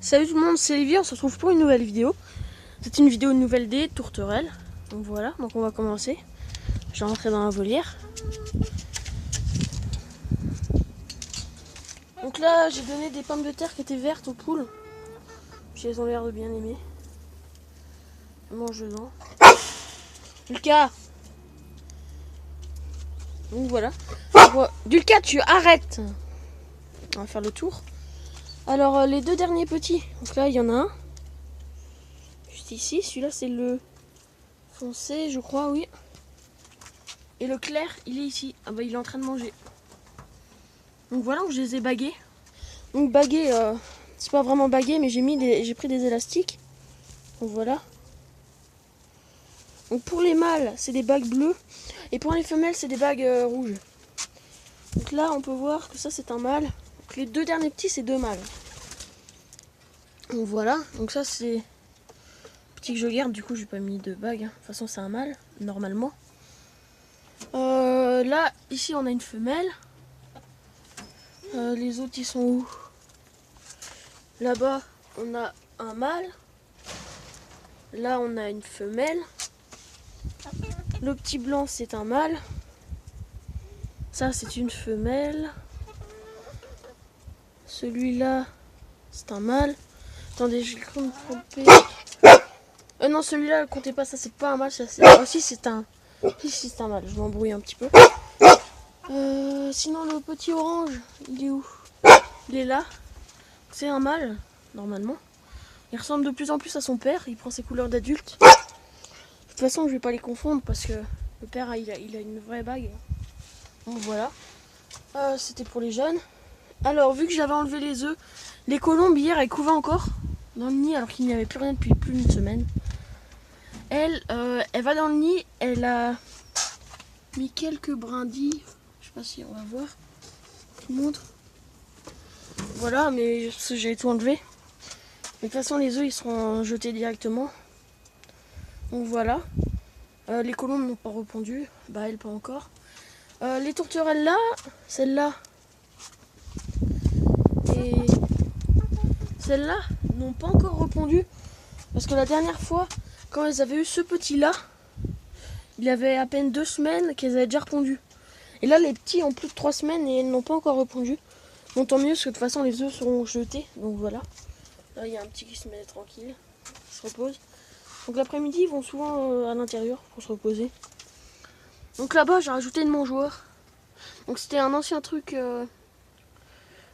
Salut tout le monde, c'est Lévi, on se retrouve pour une nouvelle vidéo. C'est une vidéo nouvelle des tourterelles. Donc voilà, donc on va commencer. Je vais rentrer dans la volière. Donc là, j'ai donné des pommes de terre qui étaient vertes aux poules. Puis elles ont l'air de bien aimer. Elles mangent dedans. Dulka! Donc voilà. Dulka, tu arrêtes! On va faire le tour. Alors les deux derniers petits. Donc là, il y en a un. Juste ici. Celui-là, c'est le foncé, je crois, oui. Et le clair, il est ici. Ah bah, il est en train de manger. Donc voilà, je les ai bagués. Donc bagués, c'est pas vraiment bagué, mais j'ai pris des élastiques. Donc voilà. Donc pour les mâles, c'est des bagues bleues. Et pour les femelles, c'est des bagues rouges. Donc là, on peut voir que ça, c'est un mâle. Donc les deux derniers petits, c'est deux mâles. Donc voilà. Donc ça, c'est petit que je garde. Du coup, j'ai pas mis de bague. De toute façon, c'est un mâle, normalement. Là, ici, on a une femelle. Les autres, ils sont où? Là-bas, on a un mâle. Là, on a une femelle. Le petit blanc, c'est un mâle. Ça, c'est une femelle. Celui-là, c'est un mâle. Attendez, je vais me tromper. Non, celui-là, ne comptez pas, ça, c'est pas un mâle. Ça, c'est... Oh, si, c'est un... Si, c'est un mâle. Je m'embrouille un petit peu. Sinon, le petit orange, il est où? Il est là. C'est un mâle, normalement. Il ressemble de plus en plus à son père. Il prend ses couleurs d'adulte. De toute façon, je vais pas les confondre parce que le père, il a une vraie bague. Donc voilà. C'était pour les jeunes. Alors, vu que j'avais enlevé les œufs, les colombes hier, elles couvaient encore dans le nid alors qu'il n'y avait plus rien depuis plus d'une semaine. Elle va dans le nid. Elle a mis quelques brindilles. Je sais pas si on va voir. Je vous montre. Voilà, mais j'ai tout enlevé. De toute façon, les œufs, ils seront jetés directement. Donc voilà. Les colombes n'ont pas répondu. Bah, elles pas encore. Les tourterelles là, celle-là et celle-là n'ont pas encore répondu. Parce que la dernière fois, quand elles avaient eu ce petit-là, il y avait à peine 2 semaines qu'elles avaient déjà répondu. Et là, les petits ont plus de 3 semaines et elles n'ont pas encore répondu. Bon, tant mieux, parce que de toute façon, les œufs seront jetés. Donc voilà. Là, il y a un petit qui se met tranquille, qui se repose. Donc l'après-midi, ils vont souvent à l'intérieur pour se reposer. Donc là-bas, j'ai rajouté une mangeoire. Donc c'était un ancien truc,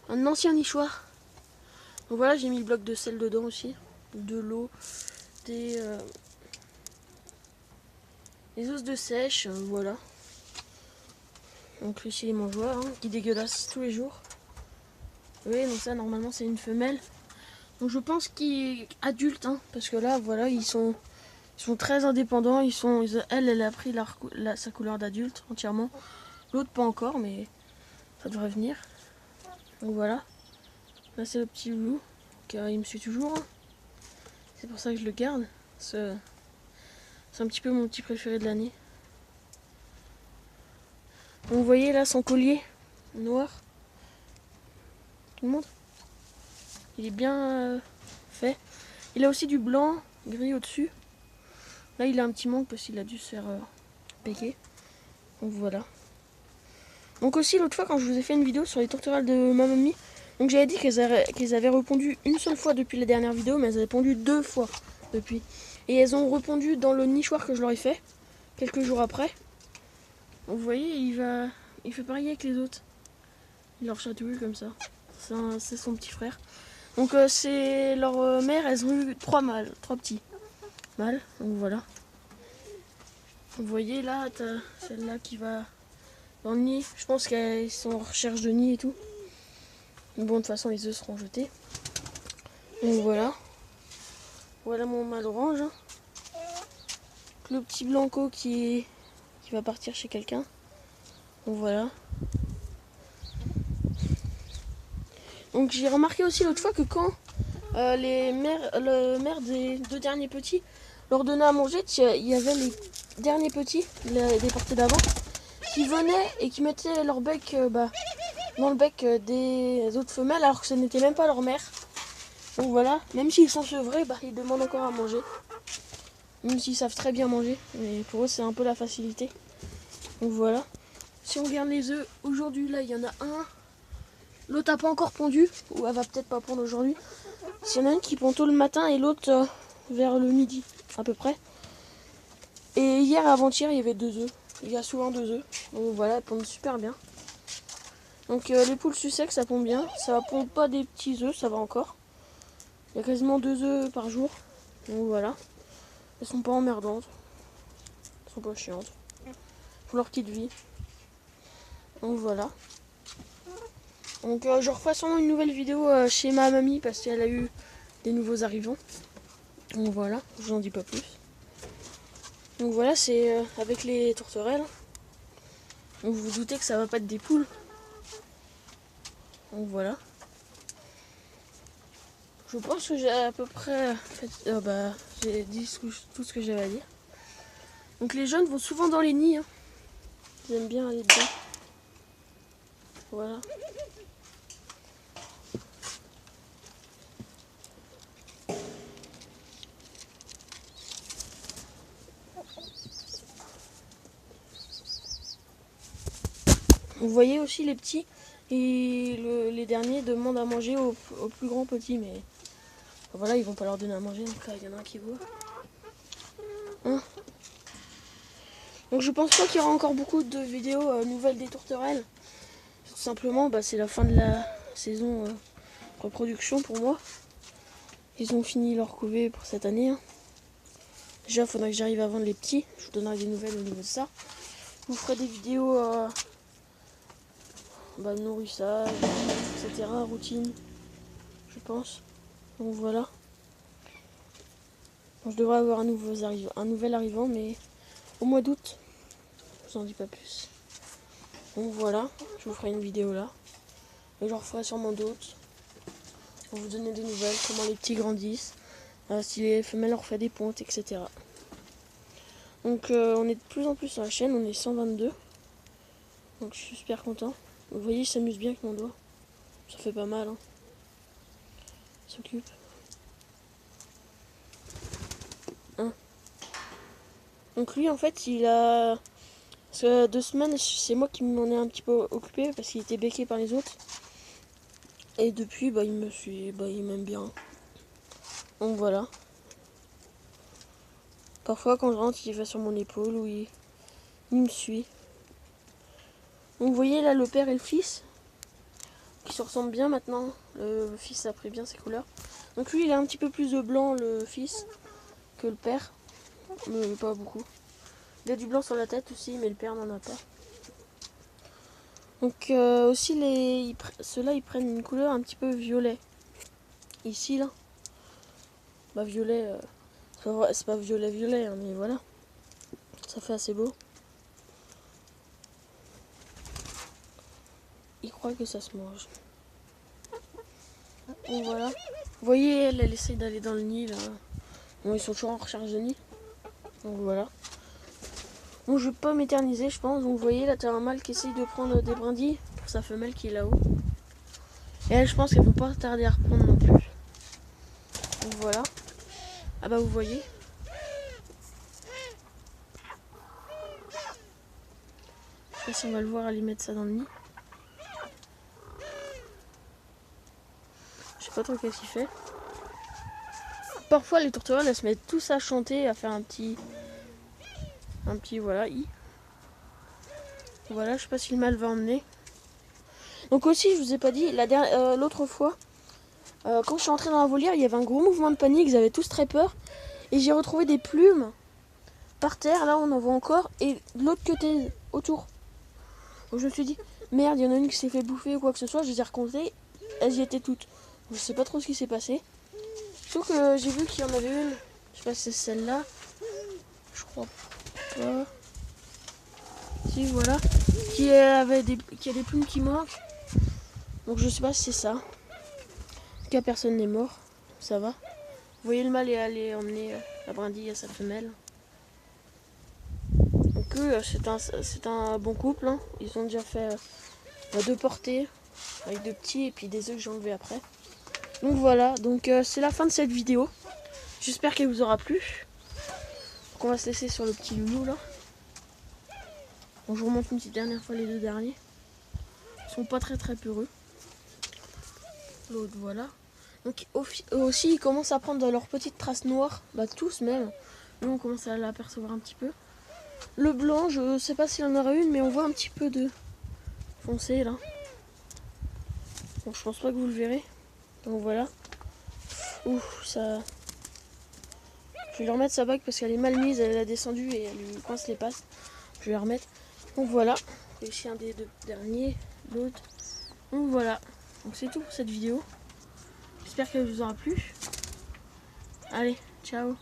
un ancien nichoir. Donc voilà, j'ai mis le bloc de sel dedans aussi. De l'eau, des os de sèche, voilà. Donc ici les mangeoires, hein, qui dégueulassent tous les jours. Oui, donc ça normalement c'est une femelle. Donc je pense qu'il est adulte, hein, parce que là voilà, ils sont très indépendants. Elle a pris sa couleur d'adulte entièrement. L'autre pas encore, mais ça devrait venir. Donc voilà. Là c'est le petit loulou, car il me suit toujours. Hein. C'est pour ça que je le garde. C'est un petit peu mon petit préféré de l'année. Donc vous voyez là son collier noir. Tout le monde. Il est bien fait. Il a aussi du blanc, gris au-dessus. Là il a un petit manque parce qu'il a dû se faire piquer. Donc voilà. Donc aussi l'autre fois quand je vous ai fait une vidéo sur les tourterelles de ma mamie, donc j'avais dit qu'elles avaient répondu une seule fois depuis la dernière vidéo, mais elles avaient répondu 2 fois depuis. Et elles ont répondu dans le nichoir que je leur ai fait, quelques jours après. Donc vous voyez, il fait pareil avec les autres. Il leur chatouille comme ça. C'est son petit frère. Donc c'est leur mère, elles ont eu 3 mâles, 3 petits mâles. Donc voilà. Vous voyez là, t'as celle-là qui va dans le nid. Je pense qu'elles sont en recherche de nid et tout. Bon, de toute façon, les œufs seront jetés. Donc voilà. Voilà mon mâle orange. Le petit blanco qui va partir chez quelqu'un. Donc voilà. Donc j'ai remarqué aussi l'autre fois que quand le mère des 2 derniers petits leur donnait à manger, il y avait les derniers petits, des portées d'avant, qui venaient et qui mettaient leur bec dans le bec des autres femelles alors que ce n'était même pas leur mère. Donc voilà, même s'ils sont sevrés, bah, ils demandent encore à manger. Même s'ils savent très bien manger, mais pour eux c'est un peu la facilité. Donc voilà. Si on regarde les œufs, aujourd'hui là il y en a un. L'autre n'a pas encore pondu, ou elle va peut-être pas pondre aujourd'hui. Il y en a une qui pond tôt le matin et l'autre vers le midi à peu près. Et hier avant-hier il y avait 2 œufs. Il y a souvent 2 œufs. Donc voilà, elles pondent super bien. Donc les poules Sussex ça pond bien. Ça pond pas des petits œufs, ça va encore. Il y a quasiment 2 œufs par jour. Donc voilà. Elles sont pas emmerdantes. Elles sont pas chiantes. Elles font leur petite vie. Donc voilà. Donc je referai sûrement une nouvelle vidéo chez ma mamie parce qu'elle a eu des nouveaux arrivants. Donc voilà, je vous en dis pas plus. Donc voilà, c'est avec les tourterelles. Donc vous vous doutez que ça va pas être des poules. Donc voilà. Je pense que j'ai à peu près fait, j'ai dit tout ce que j'avais à dire. Donc les jeunes vont souvent dans les nids. Hein. Ils aiment bien aller dedans. Voilà. Vous voyez aussi les petits et les derniers demandent à manger aux plus grands petits, mais voilà, ils vont pas leur donner à manger, donc là il y en a un qui voit. Hein, donc je pense pas qu'il y aura encore beaucoup de vidéos nouvelles des tourterelles. Tout simplement, c'est la fin de la saison reproduction pour moi. Ils ont fini leur couvée pour cette année. Hein. Déjà, il faudra que j'arrive à vendre les petits. Je vous donnerai des nouvelles au niveau de ça. Je vous ferai des vidéos nourrissage, etc. Routine, je pense. Donc voilà. Bon, je devrais avoir un nouvel arrivant, mais au mois d'août. Je vous en dis pas plus. Donc voilà, je vous ferai une vidéo là. Et j'en referai sûrement d'autres. Pour vous donner des nouvelles, comment les petits grandissent. Si les femelles leur fait des pontes, etc. Donc on est de plus en plus sur la chaîne, on est 122. Donc je suis super content. Vous voyez, il s'amuse bien avec mon doigt. Ça fait pas mal. Hein. Il s'occupe. Hein. Donc lui en fait il a... Parce que 2 semaines c'est moi qui m'en ai un petit peu occupé parce qu'il était béqué par les autres. Et depuis il m'aime bien. Donc voilà. Parfois quand je rentre il va sur mon épaule ou il me suit. Donc vous voyez là le père et le fils qui se ressemblent bien maintenant. Le fils a pris bien ses couleurs. Donc lui il a un petit peu plus de blanc le fils que le père. Mais pas beaucoup. Il a du blanc sur la tête aussi mais le père n'en a pas. Donc aussi ceux-là ils prennent une couleur un petit peu violet. Ici là. Violet, c'est pas violet hein, mais voilà. Ça fait assez beau. Il croit que ça se mange. Donc voilà. Vous voyez, elle essaye d'aller dans le nid là. Bon, ils sont toujours en recherche de nid. Donc voilà. Bon, je vais pas m'éterniser, je pense. Donc vous voyez, là, t'as un mâle qui essaye de prendre des brindilles pour sa femelle qui est là-haut. Et elle, je pense qu'elles vont pas tarder à reprendre non plus. Donc voilà. Ah bah vous voyez. Je sais pas si on va le voir aller mettre ça dans le nid. Je sais pas trop qu'est-ce qu'il fait. Parfois les tourterelles elles se mettent tous à chanter, à faire un petit voilà i. Voilà, je sais pas si le mâle va emmener. Donc aussi je vous ai pas dit, l'autre fois, quand je suis entrée dans la volière, il y avait un gros mouvement de panique, ils avaient tous très peur. Et j'ai retrouvé des plumes par terre, là on en voit encore, et de l'autre côté autour. Donc je me suis dit, merde, il y en a une qui s'est fait bouffer ou quoi que ce soit, je les ai recomptées, elles y étaient toutes. Je sais pas trop ce qui s'est passé. Sauf que j'ai vu qu'il y en avait une, je sais pas si c'est celle-là, je crois pas. Si voilà, qui a des plumes qui manquent. Donc je sais pas si c'est ça. En tout cas personne n'est mort, ça va. Vous voyez le mâle est allé emmener la brindille à sa femelle. Donc eux c'est un bon couple, hein. Ils ont déjà fait 2 portées avec 2 petits et puis des œufs que j'ai enlevés après. Donc voilà, donc c'est la fin de cette vidéo. J'espère qu'elle vous aura plu. Donc on va se laisser sur le petit loulou là. Bon, je vous remonte une petite dernière fois les deux derniers. Ils sont pas très peureux. L'autre voilà. Donc aussi ils commencent à prendre leurs petites traces noires. Bah tous même. Nous on commence à l'apercevoir un petit peu. Le blanc, je sais pas s'il y en aura une, mais on voit un petit peu de foncé là. Bon, je pense pas que vous le verrez. Donc voilà. Ouh, ça. Je vais lui remettre sa bague parce qu'elle est mal mise, elle a descendu et elle lui coince les passes. Je vais la remettre. Donc voilà. Et ici un des deux derniers, l'autre. Donc voilà. Donc c'est tout pour cette vidéo. J'espère qu'elle vous aura plu. Allez, ciao.